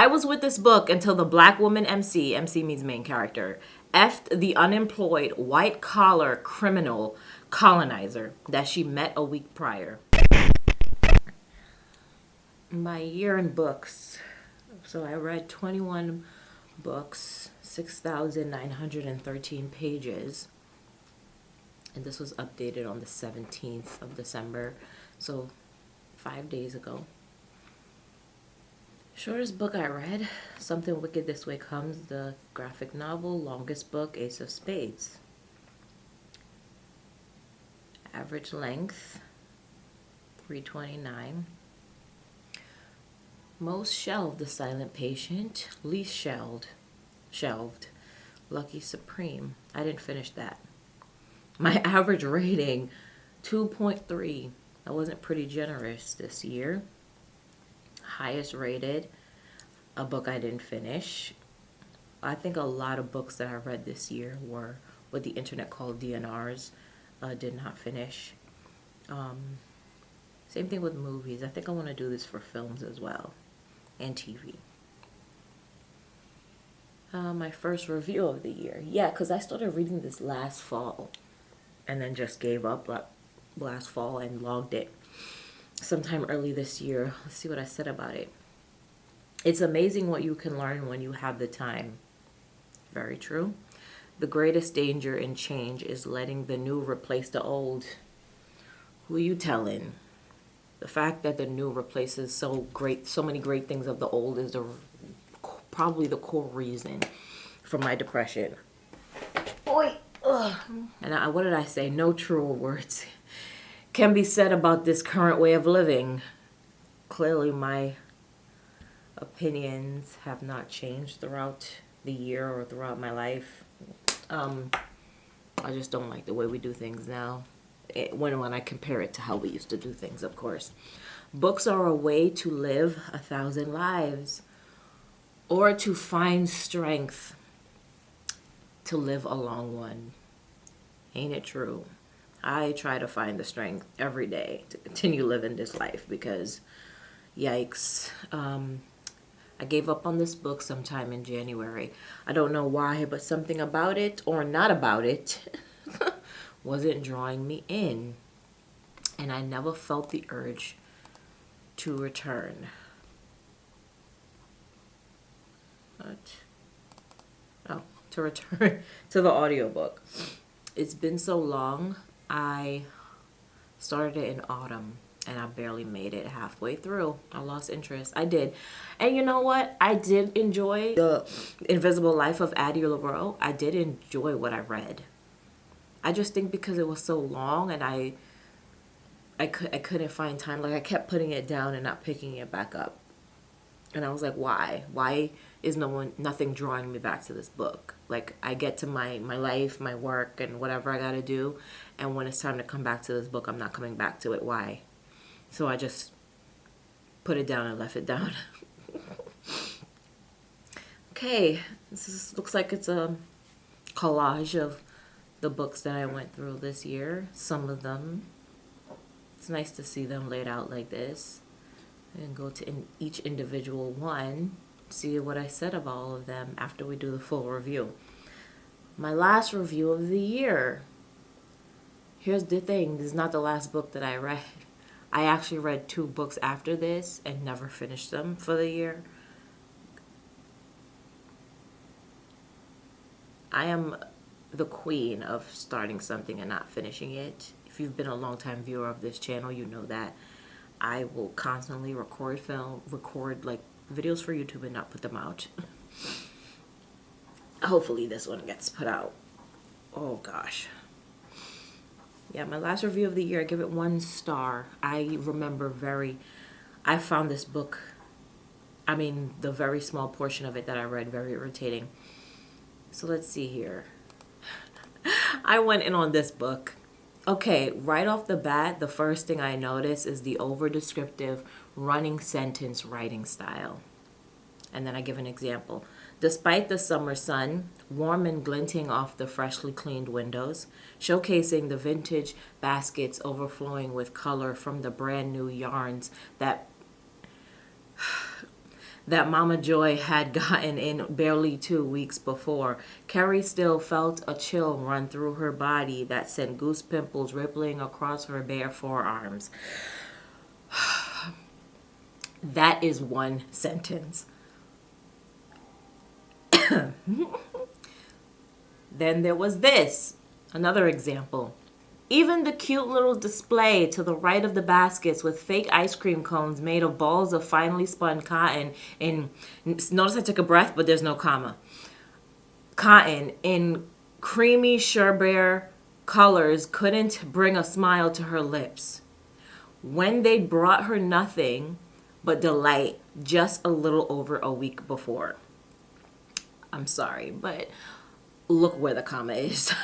I was with this book until the black woman MC means main character, effed the unemployed white collar criminal colonizer that she met a week prior. My year in books. So I read 21 books, 6,913 pages. And this was updated on the 17th of December. So 5 days ago. Shortest book I read, Something Wicked This Way Comes, the graphic novel. Longest book, Ace of Spades. Average length, 329. Most shelved, The Silent Patient. Least shelved, Lucky Supreme. I didn't finish that. My average rating, 2.3. I wasn't pretty generous this year. Highest rated, a book I didn't finish. I think a lot of books that I read this year were what the internet called DNRs. Did not finish. Same thing with movies. I think I want to do this for films as well. And TV. My first review of the year. Yeah, because I started reading this last fall. And then just gave up last fall and logged it sometime early this year. Let's see what I said about it. It's amazing what you can learn when you have the time. Very true. The greatest danger in change is letting the new replace the old. Who you telling? The fact that the new replaces so many great things of the old is probably the core reason for my depression. Boy, ugh. And what did I say? No truer words can be said about this current way of living. Clearly, my opinions have not changed throughout the year or throughout my life. I just don't like the way we do things now. When I compare it to how we used to do things, of course. Books are a way to live 1,000 lives, or to find strength to live a long one. Ain't it true? I try to find the strength every day to continue living this life because, yikes. I gave up on this book sometime in January. I don't know why, but something about it or not about it wasn't drawing me in. And I never felt the urge to return. To return to the audiobook. It's been so long. I started it in autumn and I barely made it halfway through. I lost interest. I did. And you know what? I did enjoy The Invisible Life of Addie Larue. I did enjoy what I read. I just think because it was so long and I couldn't find time. Like I kept putting it down and not picking it back up. And I was like, why? Why is nothing drawing me back to this book? Like I get to my life, my work, and whatever I gotta do. And when it's time to come back to this book, I'm not coming back to it. Why? So I just put it down and left it down. Okay, looks like it's a collage of the books that I went through this year. Some of them. It's nice to see them laid out like this. And go to each individual one. See what I said about all of them after we do the full review. My last review of the year. Here's the thing. This is not the last book that I read. I actually read 2 books after this and never finished them for the year. I am the queen of starting something and not finishing it. If you've been a long-time viewer of this channel, you know that I will constantly record like videos for YouTube and not put them out. Hopefully this one gets put out. Oh gosh. Yeah, my last review of the year, I give it 1 star. I found this book, the very small portion of it that I read, very irritating. So let's see here. I went in on this book. Okay, right off the bat, the first thing I notice is the over-descriptive running sentence writing style. And then I give an example. Despite the summer sun, warm and glinting off the freshly cleaned windows, showcasing the vintage baskets overflowing with color from the brand new yarns that that Mama Joy had gotten in barely 2 weeks before. Carrie still felt a chill run through her body that sent goose pimples rippling across her bare forearms. That is one sentence. Then there was this, another example. Even the cute little display to the right of the baskets with fake ice cream cones made of balls of finely spun cotton in, notice I took a breath, but there's no comma. Cotton in creamy sherbet colors couldn't bring a smile to her lips. When they brought her nothing but delight just a little over a week before. I'm sorry, but look where the comma is.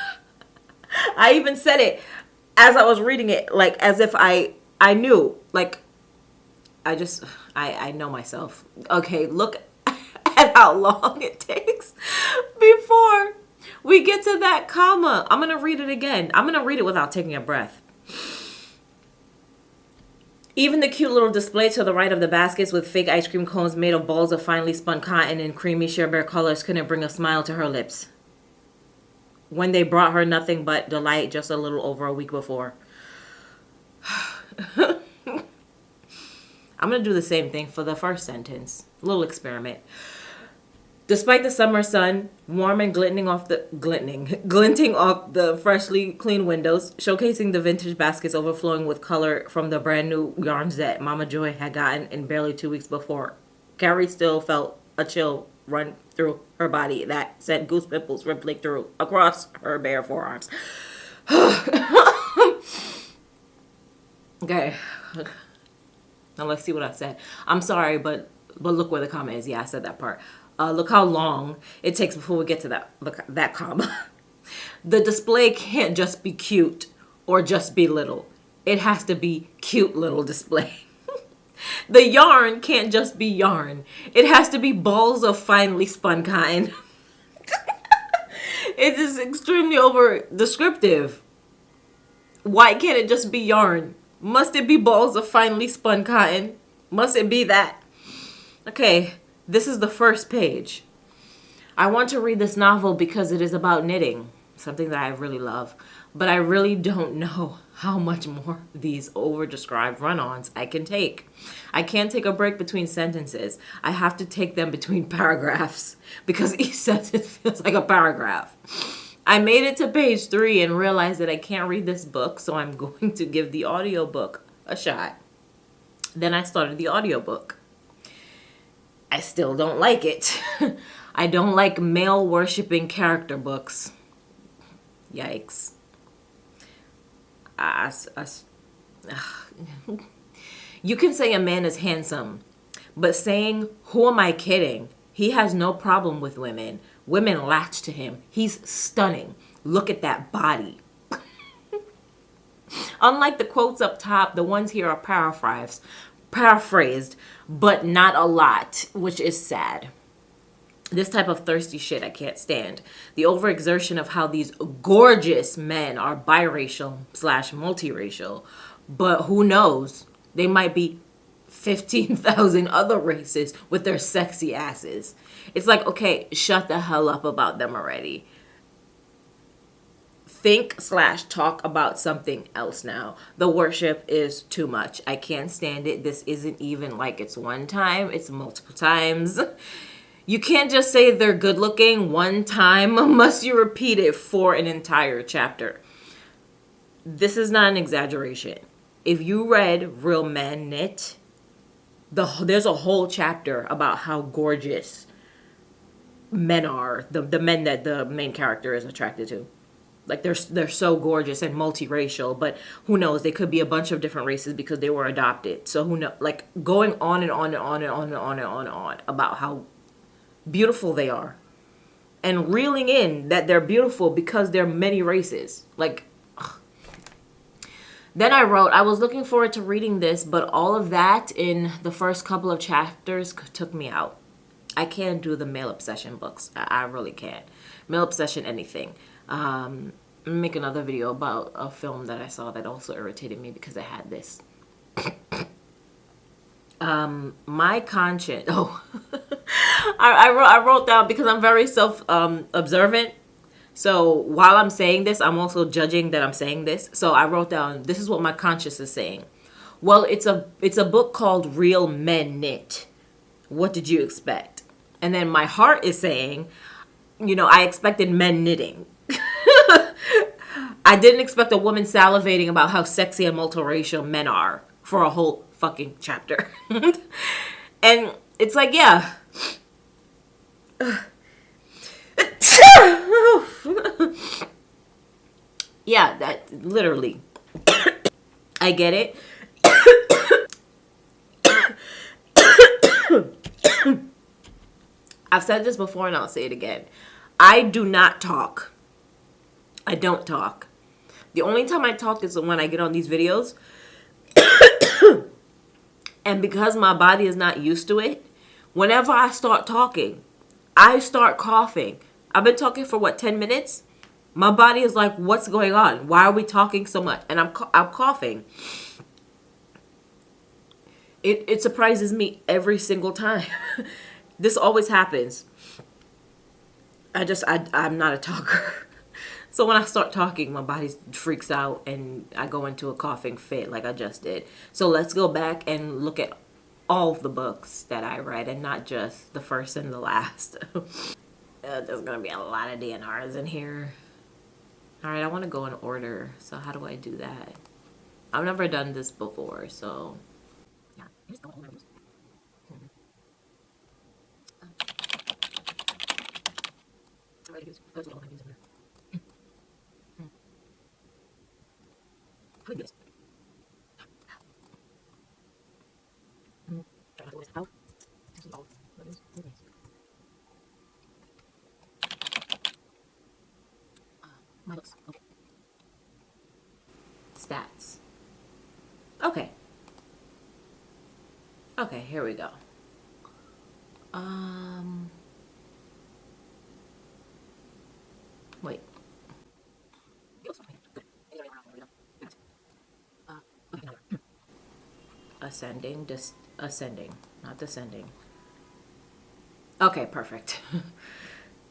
I even said it as I was reading it, like as if I knew, like I know myself. Okay, look at how long it takes before we get to that comma. I'm going to read it again. I'm going to read it without taking a breath. Even the cute little display to the right of the baskets with fake ice cream cones made of balls of finely spun cotton in creamy sherbet colors couldn't bring a smile to her lips. When they brought her nothing but delight just a little over a week before. I'm going to do the same thing for the first sentence. A little experiment. Despite the summer sun, warm and glinting off the freshly cleaned windows, showcasing the vintage baskets overflowing with color from the brand new yarns that Mama Joy had gotten in barely 2 weeks before, Carrie still felt a chill run through her body that sent goose pimples rippling through across her bare forearms. Okay. Now let's see what I said. I'm sorry, but look where the comma is. Yeah, I said that part. Look how long it takes before we get to that comma. The display can't just be cute or just be little. It has to be cute little display. The yarn can't just be yarn. It has to be balls of finely spun cotton. It is extremely over descriptive. Why can't it just be yarn? Must it be balls of finely spun cotton? Must it be that? Okay, this is the first page. I want to read this novel because it is about knitting, something that I really love. But I really don't know how much more these over-described run-ons I can take. I can't take a break between sentences. I have to take them between paragraphs because each sentence feels like a paragraph. I made it to page 3 and realized that I can't read this book, so I'm going to give the audiobook a shot. Then I started the audiobook. I still don't like it. I don't like male-worshipping character books. Yikes. You can say a man is handsome, but saying, who am I kidding? He has no problem with women. Women latch to him. He's stunning. Look at that body. Unlike the quotes up top, the ones here are paraphrased, but not a lot, which is sad. This type of thirsty shit I can't stand. The overexertion of how these gorgeous men are biracial / multiracial. But who knows? They might be 15,000 other races with their sexy asses. It's like, okay, shut the hell up about them already. Think / talk about something else now. The worship is too much. I can't stand it. This isn't even like it's one time. It's multiple times. You can't just say they're good looking one time. Must you repeat it for an entire chapter? This is not an exaggeration. If you read Real Men Knit, there's a whole chapter about how gorgeous men are. The men that the main character is attracted to. Like they're so gorgeous and multiracial, but who knows? They could be a bunch of different races because they were adopted. So who knows? Like going on and on and on and on and on and on and on about how beautiful they are, and reeling in that they're beautiful because they're many races. Like, ugh. Then I wrote, I was looking forward to reading this, but all of that in the first couple of chapters took me out. I can't do the male obsession books. I really can't. Male obsession, anything. Make another video about a film that I saw that also irritated me because it had this. My conscience. Oh, I wrote down because I'm very self observant. So while I'm saying this, I'm also judging that I'm saying this. So I wrote down, this is what my conscience is saying. Well, it's a book called Real Men Knit. What did you expect? And then my heart is saying, I expected men knitting. I didn't expect a woman salivating about how sexy and multiracial men are for a whole fucking chapter. And it's like, yeah. Yeah, that literally. I get it. I've said this before and I'll say it again. I do not talk. I don't talk. The only time I talk is when I get on these videos. And because my body is not used to it, whenever I start talking, I start coughing. I've been talking for 10 minutes? My body is like, what's going on? Why are we talking so much? And I'm coughing. It surprises me every single time. This always happens. I'm not a talker. So when I start talking, my body freaks out and I go into a coughing fit like I just did. So let's go back and look at all of the books that I read and not just the first and the last. There's going to be a lot of DNRs in here. All right, I want to go in order. So how do I do that? I've never done this before, so yeah. Just go in order. My books. Okay. Stats. Okay. Okay, here we go. Wait. Ascending, ascending, not descending. Okay, perfect.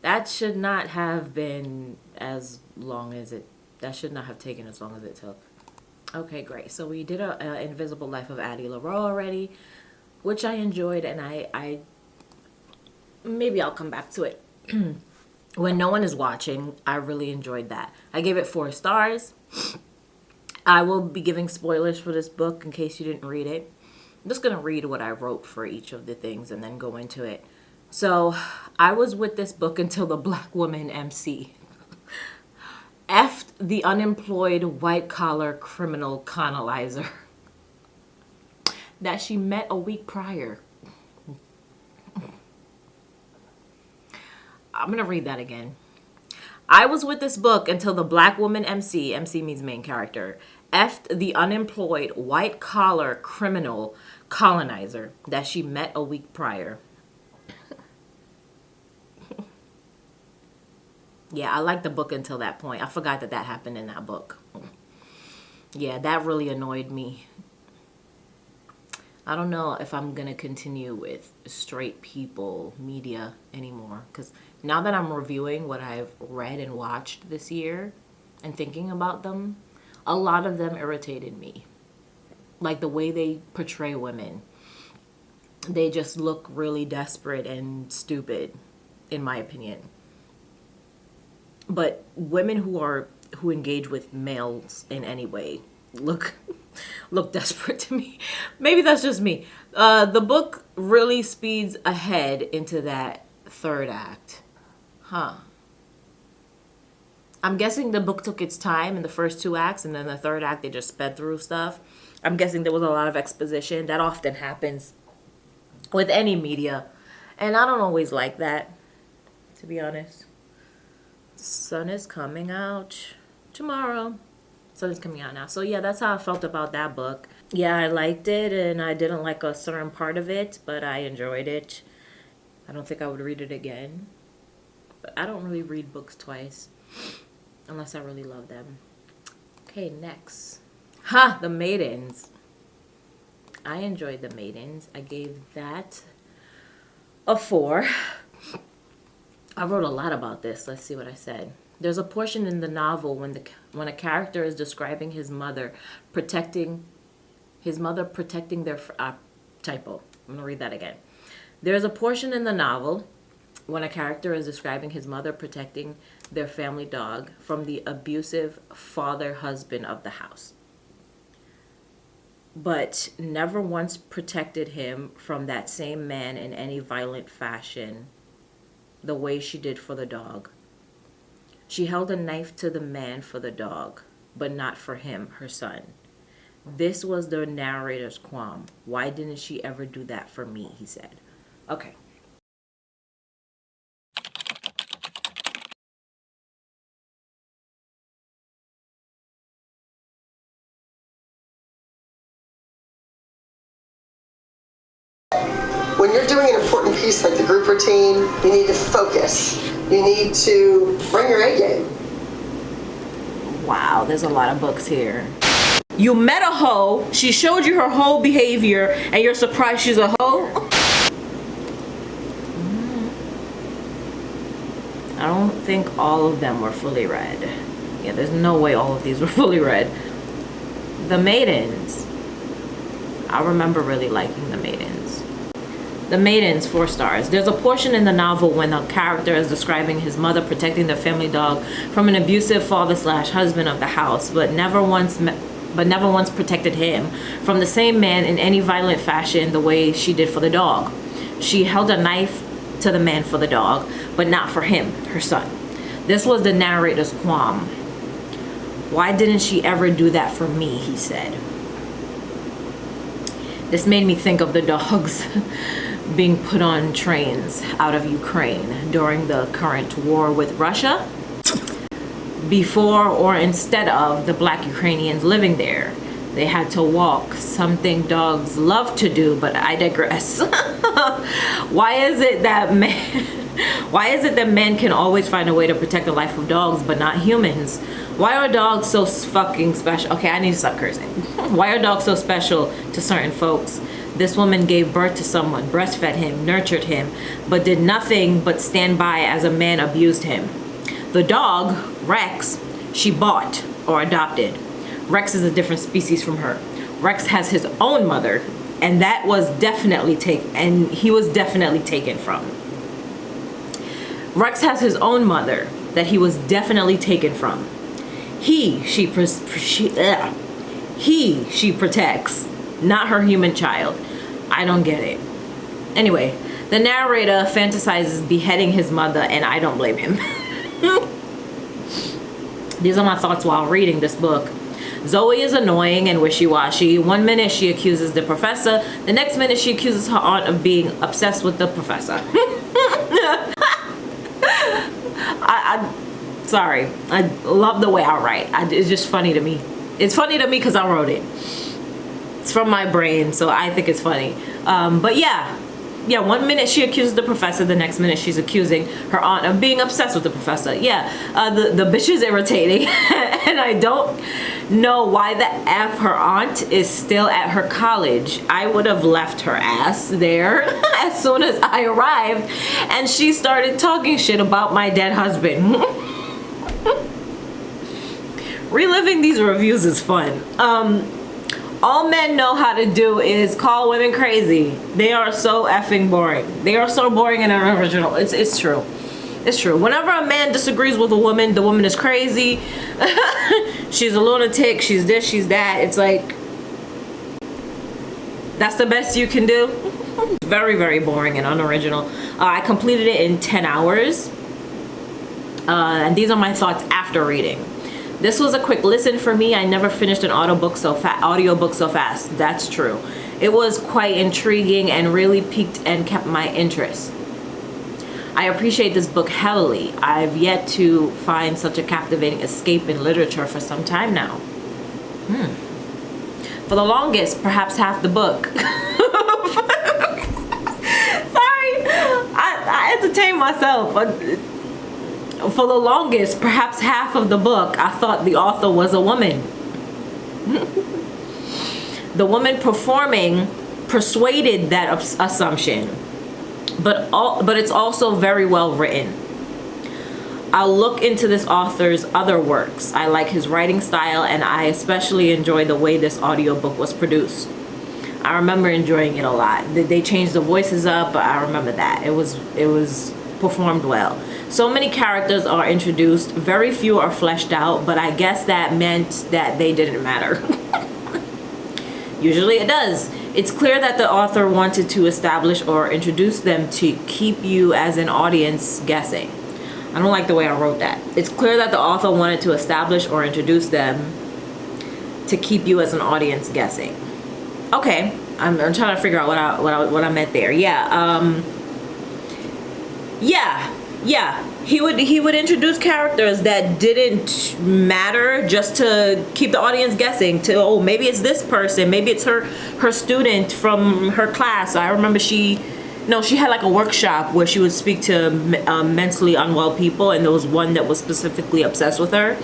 That should not have been as long as it. That should not have taken as long as it took. Okay, great. So we did a Invisible Life of Addie Larue already, which I enjoyed, and I maybe I'll come back to it when no one is watching. I really enjoyed that. I gave it 4 stars. I will be giving spoilers for this book in case you didn't read it. I'm just going to read what I wrote for each of the things and then go into it. So, I was with this book until the black woman MC effed the unemployed white-collar criminal colonizer that she met a week prior. I'm going to read that again. I was with this book until the black woman MC means main character, effed the unemployed white-collar criminal colonizer that she met a week prior. Yeah, I liked the book until that point. I forgot that happened in that book. Yeah, that really annoyed me. I don't know if I'm going to continue with straight people media anymore. Because now that I'm reviewing what I've read and watched this year and thinking about them, a lot of them irritated me. Like the way they portray women. They just look really desperate and stupid, in my opinion. But women who engage with males in any way look desperate to me. Maybe that's just me. The book really speeds ahead into that 3rd act. Huh. I'm guessing the book took its time in the first 2 acts, and then the 3rd act they just sped through stuff. I'm guessing there was a lot of exposition. That often happens with any media. And I don't always like that, to be honest. Sun is coming out tomorrow. Sun is coming out now. So yeah, that's how I felt about that book. Yeah, I liked it, and I didn't like a certain part of it, but I enjoyed it. I don't think I would read it again. But I don't really read books twice, unless I really love them. Okay, next. The Maidens. I enjoyed The Maidens. I gave that a 4. I wrote a lot about this. Let's see what I said. There's a portion in the novel when a character is describing his mother protecting their typo. I'm gonna read that again. There's a portion in the novel when a character is describing his mother protecting their family dog from the abusive husband of the house, but never once protected him from that same man in any violent fashion the way she did for the dog. She held a knife to the man for the dog, but not for him, her son. This was the narrator's qualm. Why didn't she ever do that for me, he said. Okay. When you're doing an important piece like the group routine, you need to focus. You need to bring your A game. Wow, there's a lot of books here. You met a hoe, she showed you her whole behavior, and you're surprised she's a hoe? I don't think all of them were fully read. Yeah, there's no way all of these were fully read. The Maidens. I remember really liking The Maidens. The Maidens, 4 stars. There's a portion in the novel when a character is describing his mother protecting their family dog from an abusive father/husband of the house, but never once protected him from the same man in any violent fashion the way she did for the dog. She held a knife to the man for the dog, but not for him, her son. This was the narrator's qualm. Why didn't she ever do that for me, he said. This made me think of the dogs being put on trains out of Ukraine during the current war with Russia, before or instead of the black Ukrainians living there. They had to walk, something dogs love to do, but I digress. Why is it that men can always find a way to protect the life of dogs but not humans? Why are dogs so fucking special? Okay, I need to stop cursing. Why are dogs so special to certain folks? This woman gave birth to someone, breastfed him, nurtured him, but did nothing but stand by as a man abused him. The dog, Rex, she bought or adopted. Rex is a different species from her. Rex has his own mother, and he was definitely taken from. Rex has his own mother that he was definitely taken from. She protects, not her human child. I don't get it. Anyway, the narrator fantasizes beheading his mother, and I don't blame him. These are my thoughts while reading this book. Zoe is annoying and wishy-washy. One minute she accuses the professor, the next minute she accuses her aunt of being obsessed with the professor. Sorry, I love the way I write. It's just funny to me. It's funny to me because I wrote it. It's from my brain, so I think it's funny. But yeah, 1 minute she accuses the professor, the next minute she's accusing her aunt of being obsessed with the professor. The bitch is irritating, and I don't know why the F her aunt is still at her college. I would have left her ass there as soon as I arrived, and she started talking shit about my dead husband. Reliving these reviews is fun. All men know how to do is call women crazy. They are so effing boring. They are so boring and unoriginal. It's true. It's true. Whenever a man disagrees with a woman, the woman is crazy. She's a lunatic. She's this, she's that. It's like, that's the best you can do. Very, very boring and unoriginal. I completed it in 10 hours. And these are my thoughts after reading. This was a quick listen for me. I never finished an audiobook so fast. That's true. It was quite intriguing and really piqued and kept my interest. I appreciate this book heavily. I've yet to find such a captivating escape in literature for some time now. For the longest, perhaps half the book. Sorry, I entertain myself. For the longest, perhaps half of the book, I thought the author was a woman. The woman performing persuaded that assumption, but it's also very well written. I'll look into this author's other works. I like his writing style, and I especially enjoy the way this audiobook was produced. I remember enjoying it a lot. They changed the voices up, but I remember that. It was performed well. So many characters are introduced, very few are fleshed out, but I guess that meant that they didn't matter. Usually it does. It's clear that the author wanted to establish or introduce them to keep you as an audience guessing. I don't like the way I wrote that. It's clear that the author wanted to establish or introduce them to keep you as an audience guessing. Okay, I'm trying to figure out what I meant there. Yeah. He would introduce characters that didn't matter just to keep the audience guessing. To maybe it's this person, maybe it's her student from her class. I remember she had like a workshop where she would speak to mentally unwell people, and there was one that was specifically obsessed with her,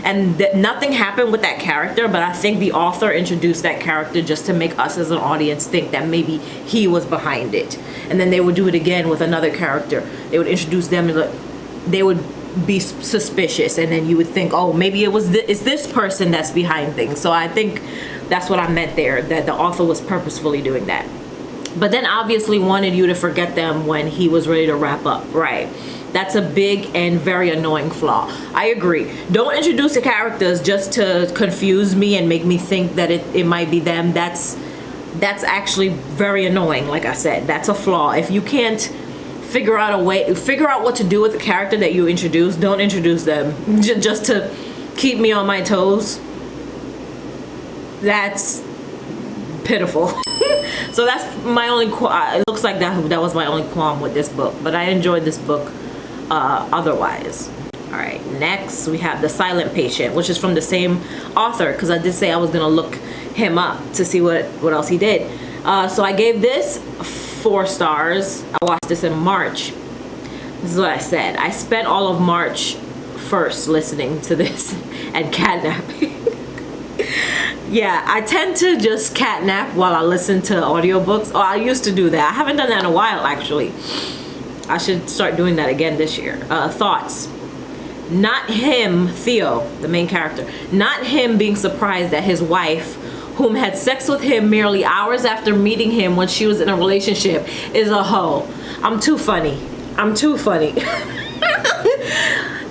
and nothing happened with that character, but I think the author introduced that character just to make us as an audience think that maybe he was behind it. And then they would do it again with another character. They would introduce them, and they would be suspicious, and then you would think, oh, maybe it's this person that's behind things. So I think that's what I meant there, that the author was purposefully doing that. But then obviously wanted you to forget them when he was ready to wrap up. Right. That's a big and very annoying flaw. I agree. Don't introduce the characters just to confuse me and make me think that it might be them. That's actually very annoying. Like I said, that's a flaw. If you can't figure out what to do with the character that you introduce, don't introduce them just to keep me on my toes. That's pitiful. So that's my only it looks like that was my only qualm with this book, but I enjoyed this book otherwise. All right, next we have The Silent Patient, which is from the same author, because I did say I was gonna look him up to see what else he did. So I gave this 4 stars. I watched this in March. This is what I said. I spent all of March 1st listening to this and catnapping. Yeah, I tend to just catnap while I listen to audiobooks. Oh, I used to do that. I haven't done that in a while, actually. I should start doing that again this year. Thoughts. Not him, Theo, the main character, not him being surprised that his wife, whom had sex with him merely hours after meeting him when she was in a relationship, is a hoe. I'm too funny.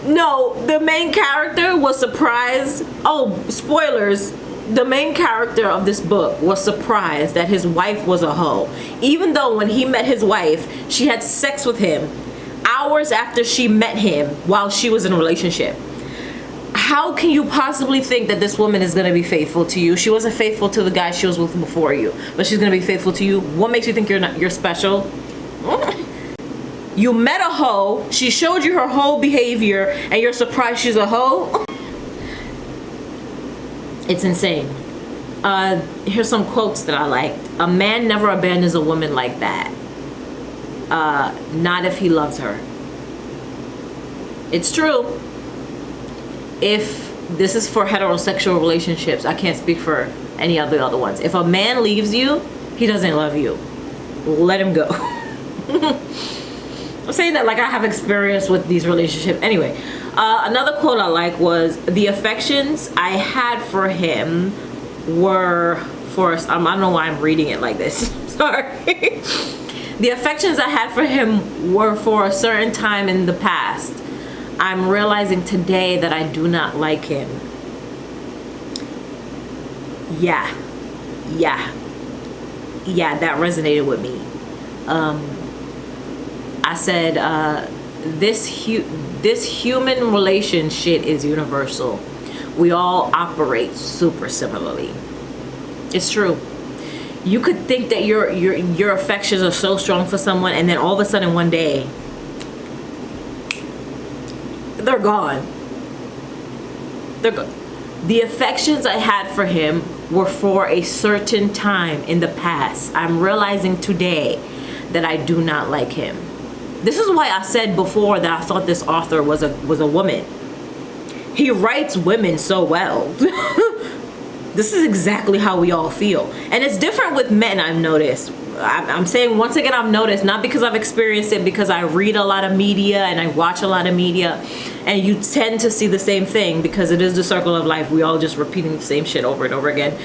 No, the main character was surprised. Oh, spoilers. The main character of this book was surprised that his wife was a hoe, even though when he met his wife, she had sex with him hours after she met him while she was in a relationship. How can you possibly think that this woman is going to be faithful to you? She wasn't faithful to the guy she was with before you, but she's going to be faithful to you. What makes you think you're special? You met a hoe, she showed you her whole behavior, and you're surprised she's a hoe? It's insane. Here's some quotes that I liked. A man never abandons a woman like that. Not if he loves her. It's true. If this is for heterosexual relationships, I can't speak for any of the other ones. If a man leaves you, he doesn't love you. Let him go. I'm saying that like I have experience with these relationships. Anyway, another quote I like was, the affections I had for him were for, I don't know why I'm reading it like this. Sorry. The affections I had for him were for a certain time in the past. I'm realizing today that I do not like him. Yeah, that resonated with me. I said, this human relation shit is universal. We all operate super similarly. It's true. You could think that your affections are so strong for someone, and then all of a sudden one day they're gone. The affections I had for him were for a certain time in the past. I'm realizing today that I do not like him. This is why I said before that I thought this author was a woman. He writes women so well. This is exactly how we all feel. And it's different with men, I've noticed. I'm saying once again, I've noticed, not because I've experienced it, because I read a lot of media and I watch a lot of media, and you tend to see the same thing because it is the circle of life. We all just repeating the same shit over and over again.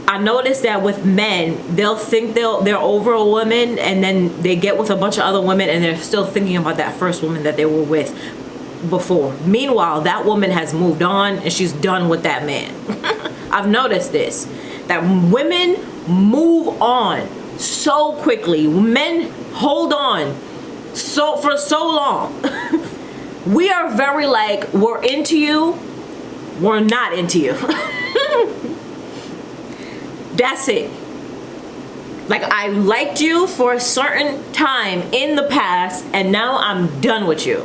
I noticed that with men, they'll think they're over a woman, and then they get with a bunch of other women and they're still thinking about that first woman that they were with before. Meanwhile, that woman has moved on and she's done with that man. I've noticed this, that women move on so quickly. Men hold on for so long. We are very like, we're into you, we're not into you. That's it. Like, I liked you for a certain time in the past, and now I'm done with you.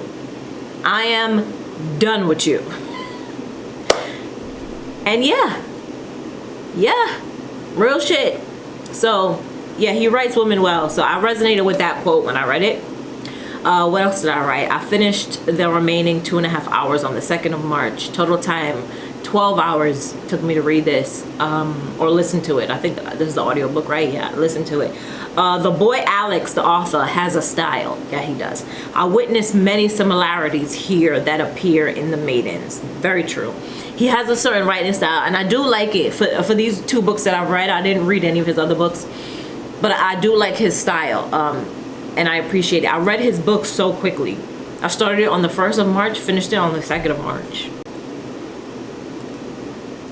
I am done with you. And yeah, real shit. So yeah, he writes women well. So I resonated with that quote when I read it. What else did I write? I finished the remaining 2.5 hours on the 2nd of March. Total time 12 hours took me to read this, or listen to it. I think this is the audiobook, right? Yeah, listen to it. The boy Alex, the author, has a style. Yeah, he does. I witnessed many similarities here that appear in the Maidens. Very true. He has a certain writing style, and I do like it. For these 2 books that I've read, I didn't read any of his other books, but I do like his style, and I appreciate it. I read his book so quickly. I started it on the 1st of March, finished it on the 2nd of March.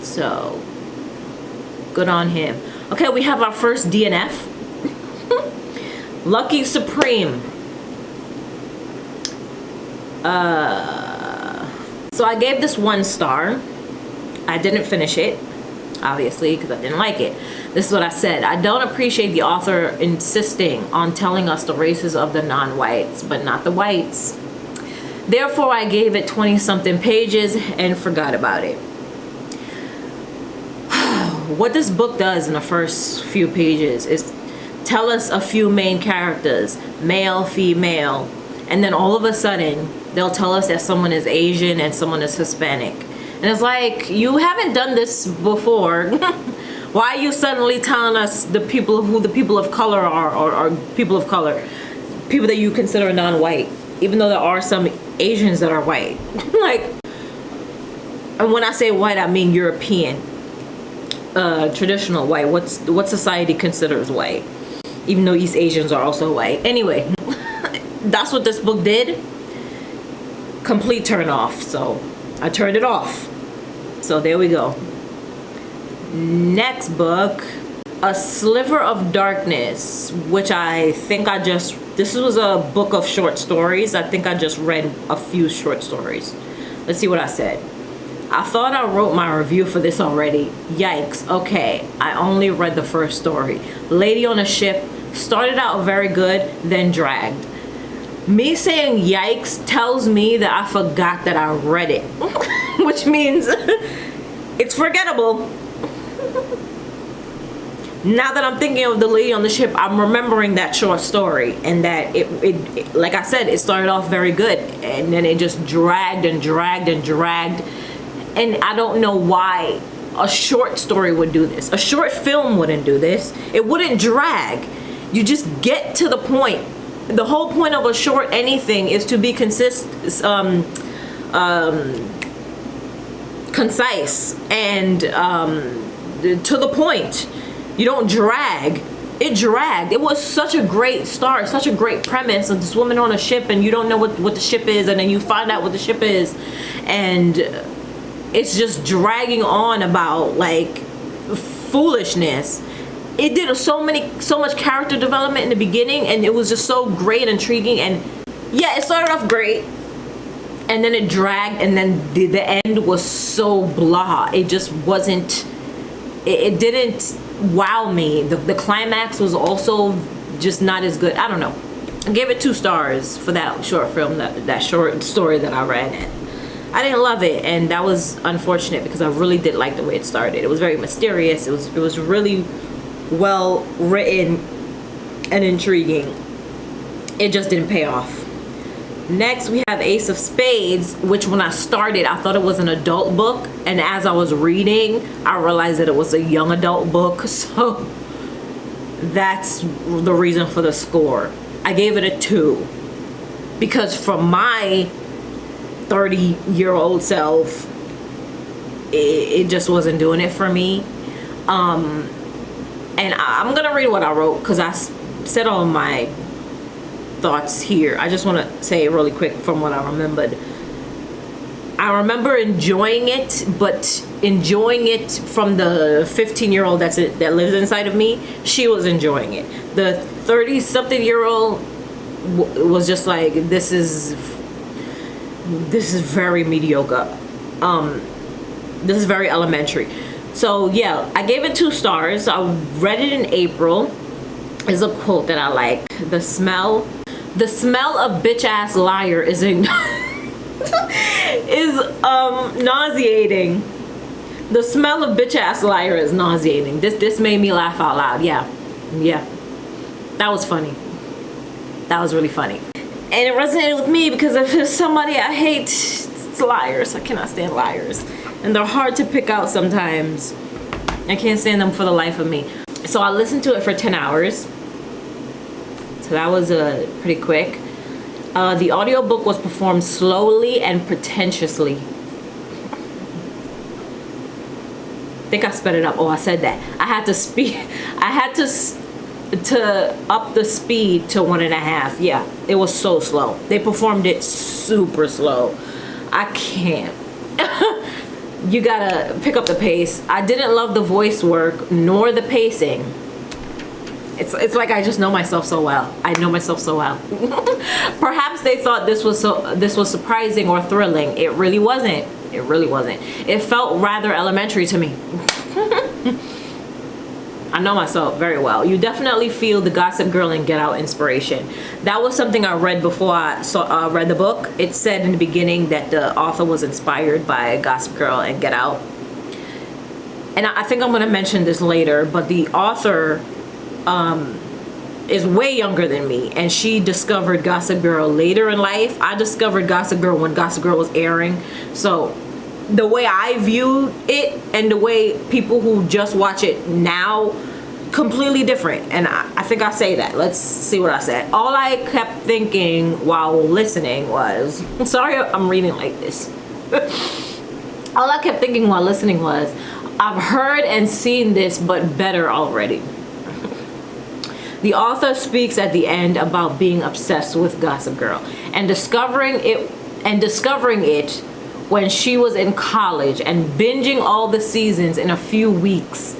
So, good on him. Okay, we have our first DNF. Lucky Supreme. So I gave this 1 star. I didn't finish it, obviously, because I didn't like it. This is what I said. I don't appreciate the author insisting on telling us the races of the non-whites, but not the whites. Therefore, I gave it 20-something pages and forgot about it. What this book does in the first few pages is tell us a few main characters, male, female, and then all of a sudden they'll tell us that someone is Asian and someone is Hispanic. And it's like, you haven't done this before. Why are you suddenly telling us who the people of color are, or people of color, people that you consider non-white, even though there are some Asians that are white? Like, and when I say white, I mean European, traditional white. What society considers white, even though East Asians are also white. Anyway, that's what this book did. Complete turn off. So I turned it off. So there we go. Next book, A Sliver of Darkness, which I think this was a book of short stories. I think I just read a few short stories. Let's see what I said. I thought I wrote my review for this already. Yikes. Okay, I only read the first story. Lady on a Ship started out very good, then dragged. Me saying yikes tells me that I forgot that I read it, which means it's forgettable. Now that I'm thinking of the Lady on the Ship, I'm remembering that short story, and that it like I said, it started off very good, and then it just dragged and dragged and dragged. And I don't know why a short story would do this. A short film wouldn't do this. It wouldn't drag. You just get to the point. The whole point of a short anything is to be concise and to the point. You don't drag. It dragged. It was such a great start, such a great premise of this woman on a ship, and you don't know what the ship is, and then you find out what the ship is, and it's just dragging on about like foolishness. It did so much character development in the beginning, and it was just so great and intriguing. And yeah, it started off great, and then it dragged, and then the end was so blah. It just wasn't. It didn't wow me. The climax was also just not as good. I don't know. I gave it 2 stars for that short film, that short story that I read. I didn't love it, and that was unfortunate because I really did like the way it started. It was very mysterious. It was really well written and intriguing. It just didn't pay off. Next, we have Ace of Spades, which when I started, I thought it was an adult book. And as I was reading, I realized that it was a young adult book. So that's the reason for the score. I gave it a 2. Because from my 30-year-old self, it just wasn't doing it for me. And I'm going to read what I wrote because I said all my thoughts here. I just want to say really quick from what I remembered. I remember enjoying it, but enjoying it from the 15-year-old that lives inside of me. She was enjoying it. The 30-something-year-old was just like, this is very mediocre. This is very elementary. So yeah, I gave it 2 stars. I read it in April. Is a quote that I like. The smell of bitch ass liar is nauseating. The smell of bitch ass liar is nauseating. This made me laugh out loud. Yeah. That was funny. That was really funny. And it resonated with me because if there's somebody I hate, it's liars. I cannot stand liars. And they're hard to pick out sometimes. I can't stand them for the life of me. So I listened to it for 10 hours. So that was pretty quick. The audiobook was performed slowly and pretentiously. I think I sped it up. Oh, I said that. I had to up the speed to 1.5. Yeah, it was so slow. They performed it super slow. I can't. You gotta pick up the pace. I didn't love the voice work nor the pacing. It's like I just know myself so well. I know myself so well. Perhaps they thought this was surprising or thrilling. It really wasn't. It really wasn't. It felt rather elementary to me. I know myself very well. You definitely feel the Gossip Girl and Get Out inspiration. That was something I read before I read the book. It said in the beginning that the author was inspired by Gossip Girl and Get Out. And I think I'm going to mention this later, but the author is way younger than me, and she discovered Gossip Girl later in life. I discovered Gossip Girl when Gossip Girl was airing. So the way I view it and the way people who just watch it now, completely different. And I think I say that. Let's see what I said. All I kept thinking while listening was, sorry I'm reading like this. All I kept thinking while listening was, I've heard and seen this, but better already. The author speaks at the end about being obsessed with Gossip Girl and discovering it when she was in college and binging all the seasons in a few weeks.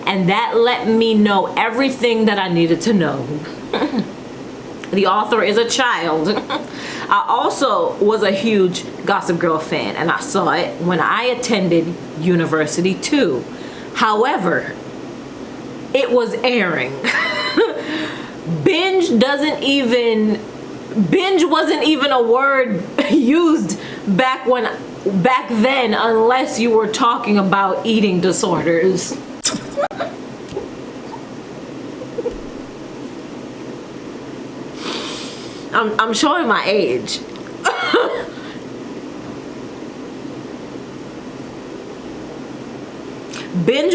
And that let me know everything that I needed to know. The author is a child. I also was a huge Gossip Girl fan, and I saw it when I attended university too. However, it was airing. Binge wasn't even a word used back then unless you were talking about eating disorders. I'm showing my age. Binge,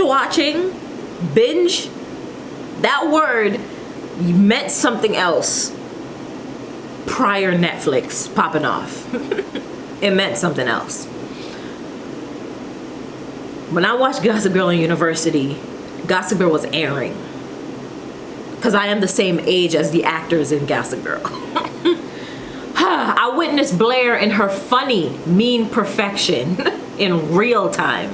that word meant something else prior Netflix popping off. It meant something else. When I watched Gossip Girl in university, Gossip Girl was airing. Because I am the same age as the actors in Gossip Girl. I witnessed Blair in her funny, mean perfection in real time.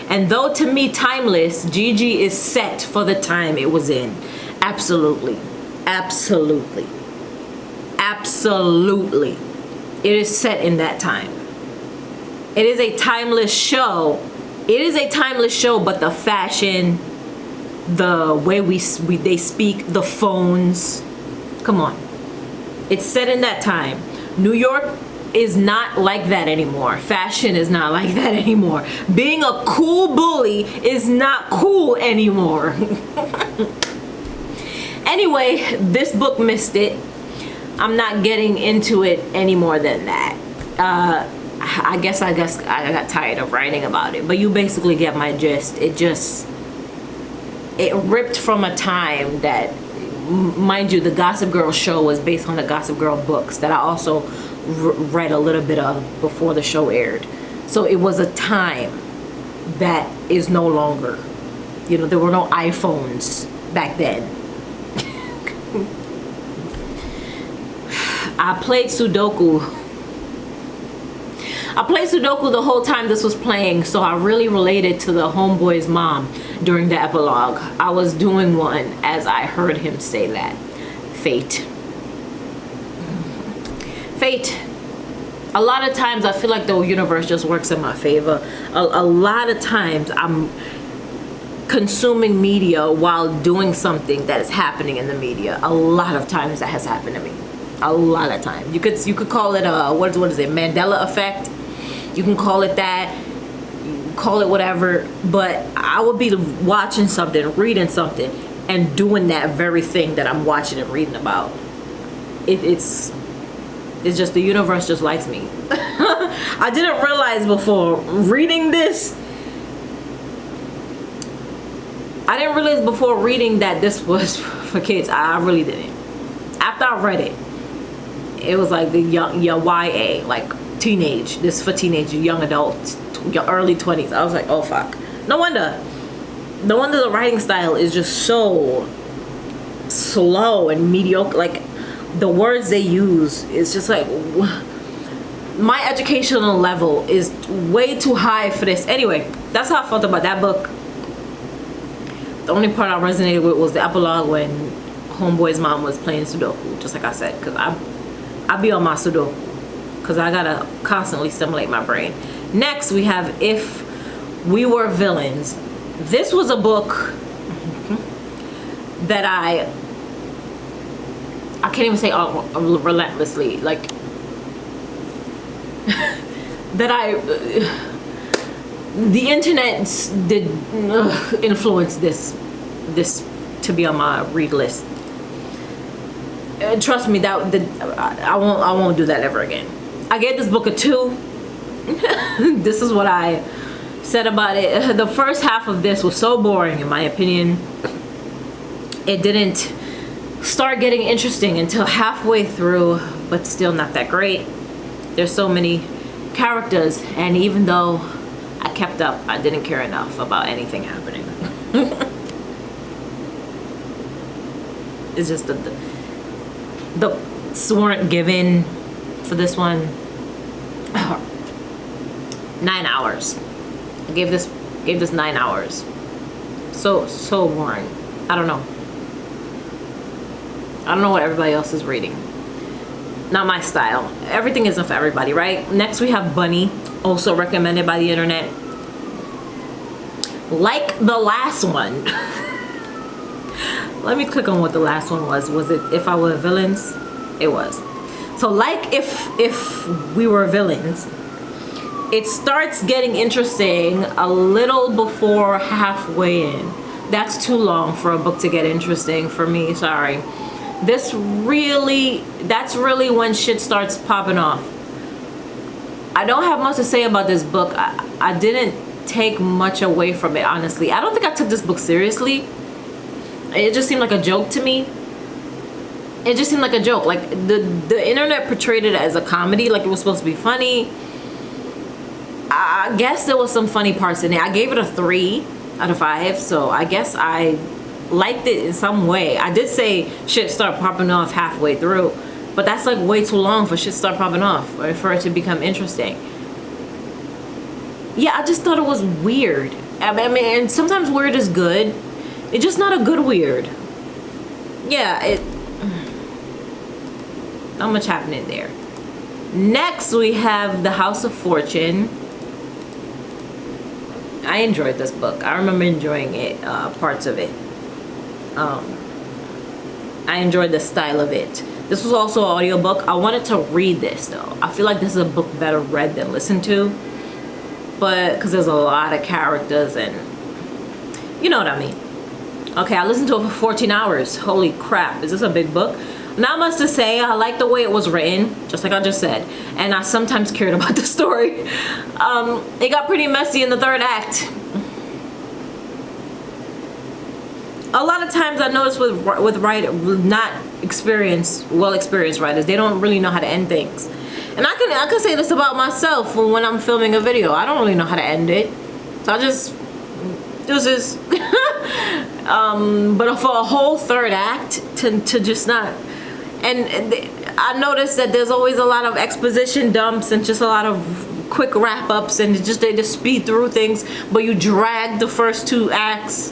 And though to me timeless, Gigi is set for the time it was in. Absolutely. Absolutely. Absolutely. It is set in that time. It is a timeless show. It is a timeless show, but the fashion, the way they speak, the phones, come on. It's set in that time. New York is not like that anymore. Fashion is not like that anymore. Being a cool bully is not cool anymore. Anyway, this book missed it. I'm not getting into it any more than that. I guess I got tired of writing about it, but you basically get my gist. It ripped from a time that, mind you, the Gossip Girl show was based on the Gossip Girl books that I also read a little bit of before the show aired. So it was a time that is no longer. You know, there were no iPhones back then. I played Sudoku the whole time this was playing, so I really related to the homeboy's mom during the epilogue. I was doing one as I heard him say that. Fate. A lot of times I feel like the universe just works in my favor. A lot of times I'm consuming media while doing something that is happening in the media. A lot of times that has happened to me. A lot of times. You could call it what is it, Mandela effect. You can call it that, call it whatever, but I would be watching something, reading something, and doing that very thing that I'm watching and reading about. It's just the universe just likes me. I didn't realize before reading this. I didn't realize before reading that this was for kids. I really didn't. After I read it, it was like the young YA, like teenage. This for teenage, young adults, your early 20s. I was like, oh fuck. No wonder the writing style is just so slow and mediocre. Like the words they use, it's just like my educational level is way too high for this. Anyway, that's how I felt about that book. The only part I resonated with was the epilogue when homeboy's mom was playing Sudoku, just like I said, because I be on my Sudoku, because I gotta constantly stimulate my brain. Next, we have If We Were Villains. This was a book that I can't even say relentlessly, like that the internet did influence this to be on my read list. Trust me, I won't do that ever again. I gave this book a 2. This is what I said about it. The first half of this was so boring, in my opinion. It didn't start getting interesting until halfway through, but still not that great. There's so many characters, and even though I kept up, I didn't care enough about anything happening. It's just the weren't given for this one. 9 hours. I gave this 9 hours. So boring. I don't know what everybody else is reading. Not my style. Everything isn't for everybody, right? Next we have Bunny, also recommended by the internet. Like the last one. Let me click on what the last one was. Was it If I Were Villains? It was. So like if we were villains, it starts getting interesting a little before halfway in. That's too long for a book to get interesting for me, sorry. That's really when shit starts popping off. I don't have much to say about this book. I didn't take much away from it, honestly. I don't think I took this book seriously. It just seemed like a joke to me. It just seemed like a joke. Like the internet portrayed it as a comedy, like it was supposed to be funny. I guess there was some funny parts in it. I gave it a 3 out of 5, so I guess I liked it in some way. I did say shit start popping off halfway through, but that's like way too long for shit to start popping off, or for it to become interesting. Yeah, I just thought it was weird. I mean, and sometimes weird is good. It's just not a good weird. Yeah, not much happening there. Next, we have The House of Fortune. I enjoyed this book. I remember enjoying it, parts of it. I enjoyed the style of it. This was also an audiobook. I wanted to read this though. I feel like this is a book better read than listened to. But, because there's a lot of characters and you know what I mean. Okay, I listened to it for 14 hours. Holy crap, is this a big book? Not much to say. I like the way it was written, just like I just said, and I sometimes cared about the story. It got pretty messy in the third act. A lot of times I notice with not well experienced writers, they don't really know how to end things. And I can say this about myself when I'm filming a video. I don't really know how to end it, so I just deuces. But for a whole third act to just not, and I noticed that there's always a lot of exposition dumps and just a lot of quick wrap ups, and they just speed through things, but you drag the first two acts.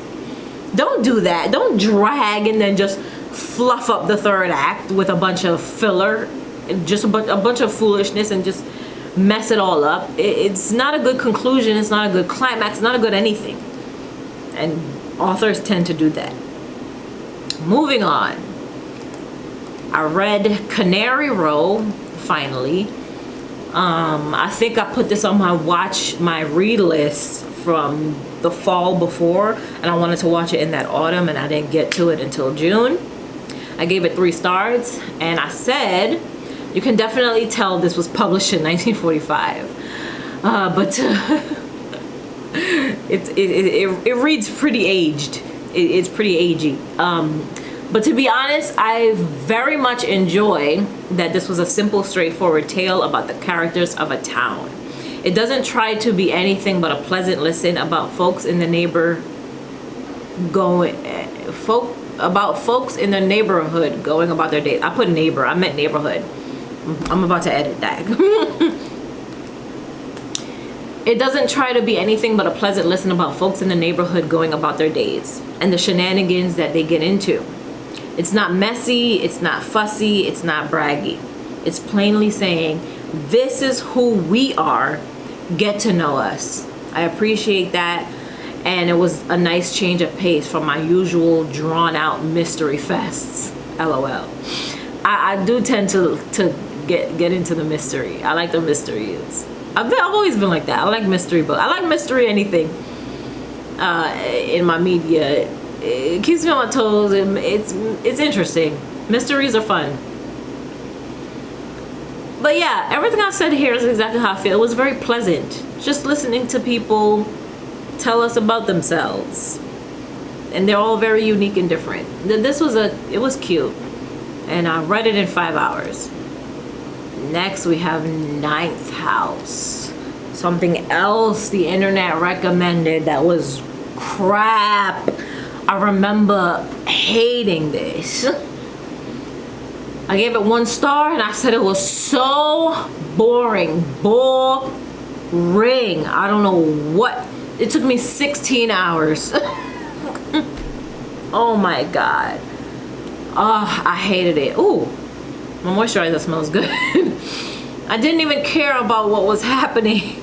Don't do that. Don't drag and then just fluff up the third act with a bunch of filler, just a bunch of foolishness, and just mess it all up. It's not a good conclusion. It's not a good climax. It's not a good anything. And authors tend to do that. Moving on. I read Cannery Row finally. I think I put this on my read list from the fall before, and I wanted to watch it in that autumn, and I didn't get to it until June. I gave it 3 stars, and I said you can definitely tell this was published in 1945, but it reads pretty aged. It's pretty agey. But to be honest, I very much enjoy that this was a simple, straightforward tale about the characters of a town. It doesn't try to be anything but a pleasant listen about folks in the neighborhood going about their days. I put neighbor, I meant neighborhood. I'm about to edit that. It doesn't try to be anything but a pleasant listen about folks in the neighborhood going about their days and the shenanigans that they get into. It's not messy, it's not fussy, it's not braggy. It's plainly saying, this is who we are, get to know us. I appreciate that, and it was a nice change of pace from my usual drawn out mystery fests. LOL. I do tend to get into the mystery. I like the mysteries. I've always been like that. I like mystery books. I like mystery anything in my media. It keeps me on my toes, and it's interesting. Mysteries are fun. But yeah, everything I said here is exactly how I feel. It was very pleasant. Just listening to people tell us about themselves. And they're all very unique and different. It was cute. And I read it in 5 hours. Next we have Ninth House. Something else the internet recommended that was crap. I remember hating this. I gave it 1 star and I said it was so boring. Boring. I don't know what. It took me 16 hours. Oh my god. Oh, I hated it. Ooh, my moisturizer smells good. I didn't even care about what was happening.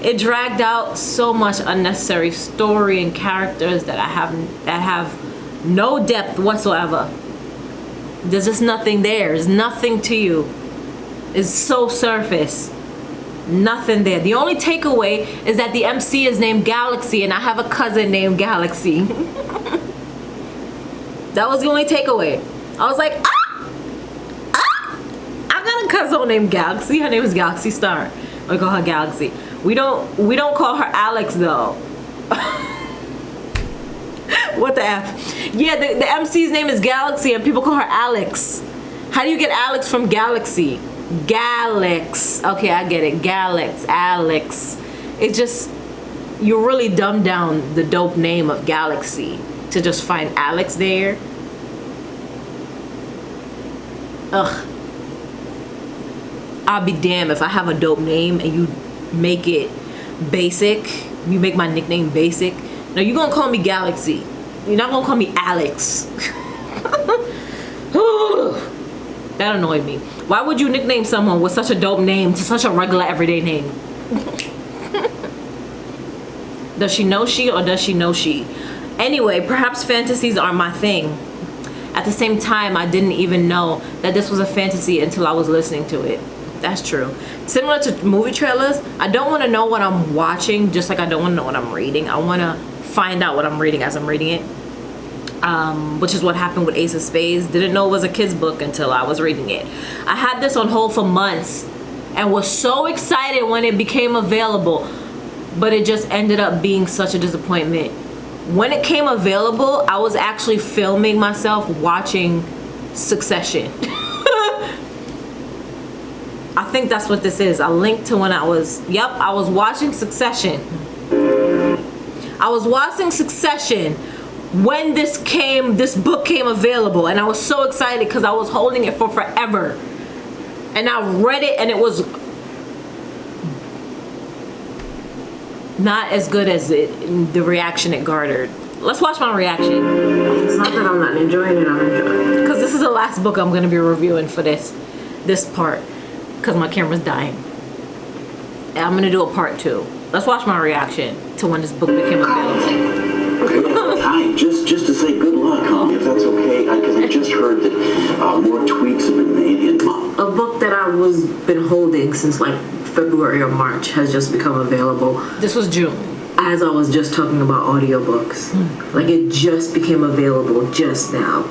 It dragged out so much unnecessary story and characters that have no depth whatsoever. There's just nothing there. There's nothing to you. It's so surface. Nothing there. The only takeaway is that the MC is named Galaxy and I have a cousin named Galaxy. That was the only takeaway. I was like, I got a cousin named Galaxy. Her name is Galaxy Star. We call her Galaxy. We don't call her Alex though. What the F? Yeah, the MC's name is Galaxy and people call her Alex. How do you get Alex from Galaxy? Galax. Okay, I get it. Galax, Alex. It's just, you really dumb down the dope name of Galaxy to just find Alex there. Ugh. I'll be damned if I have a dope name and you make it basic. You make my nickname basic. Now you're gonna call me Galaxy. You're not gonna call me Alex. That annoyed me. Why would you nickname someone with such a dope name to such a regular everyday name? Does she know she or does she know she? Anyway, perhaps fantasies are my thing. At the same time, I didn't even know that this was a fantasy until I was listening to it. That's true. Similar to movie trailers, I don't want to know what I'm watching, just like I don't want to know what I'm reading. I want to find out what I'm reading as I'm reading it. which is what happened with Ace of Spades. Didn't know it was a kid's book until I was reading it. I had this on hold for months and was so excited when it became available, but it just ended up being such a disappointment. When it came available, I was actually filming myself watching Succession. I think that's what this is. A link to when I was watching Succession. I was watching Succession when this book came available, and I was so excited because I was holding it for forever. And I read it, and it was not as good as the reaction it garnered. Let's watch my reaction. It's not that I'm not enjoying it, I'm enjoying it. Because this is the last book I'm going to be reviewing for this part. Because my camera's dying. And I'm going to do a part 2. Let's watch my reaction to when this book became available. Okay, hi, just to say good luck, if that's okay, because I just heard that more tweaks have been made in A book that I was been holding since like February or March has just become available. This was June. As I was just talking about audiobooks. Like it just became available just now.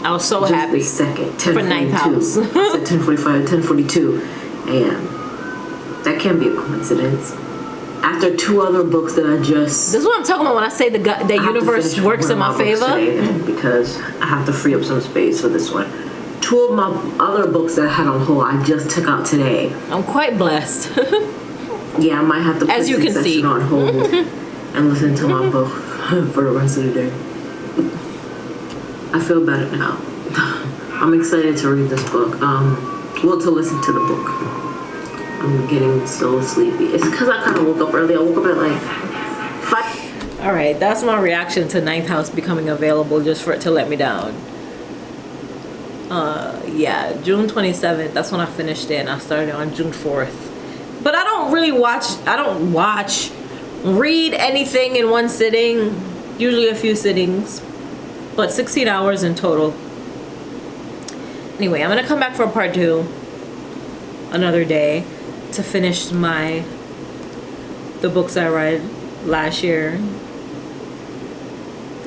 I was so Just happy. the second, For Ninth House. 10:42. I said 10:45, 10:42 a.m. That can't be a coincidence. After 2 other books that I just... This is what I'm talking about when I say the universe works in my favor. Because I have to free up some space for this one. 2 of my other books that I had on hold, I just took out today. I'm quite blessed. Yeah, I might have to put As you can Succession see. on hold and listen to my book for the rest of the day. I feel better now. I'm excited to read this book. To listen to the book. I'm getting so sleepy. It's because I kind of woke up early. I woke up at like 5. All right, that's my reaction to Ninth House becoming available, just for it to let me down. Yeah, June 27th, that's when I finished it, and I started on June 4th. But I don't read anything in one sitting, usually a few sittings, but 16 hours in total. Anyway, I'm gonna come back for a part 2 another day to finish the books I read last year.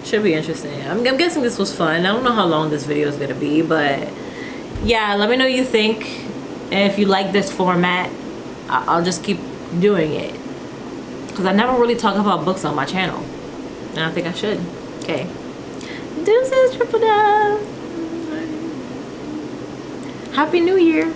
Should be interesting. I'm guessing this was fun. I don't know how long this video is gonna be, but yeah, let me know what you think. And if you like this format, I'll just keep doing it. Because I never really talk about books on my channel. And I think I should. Okay. Deuces, triple dub. Happy New Year.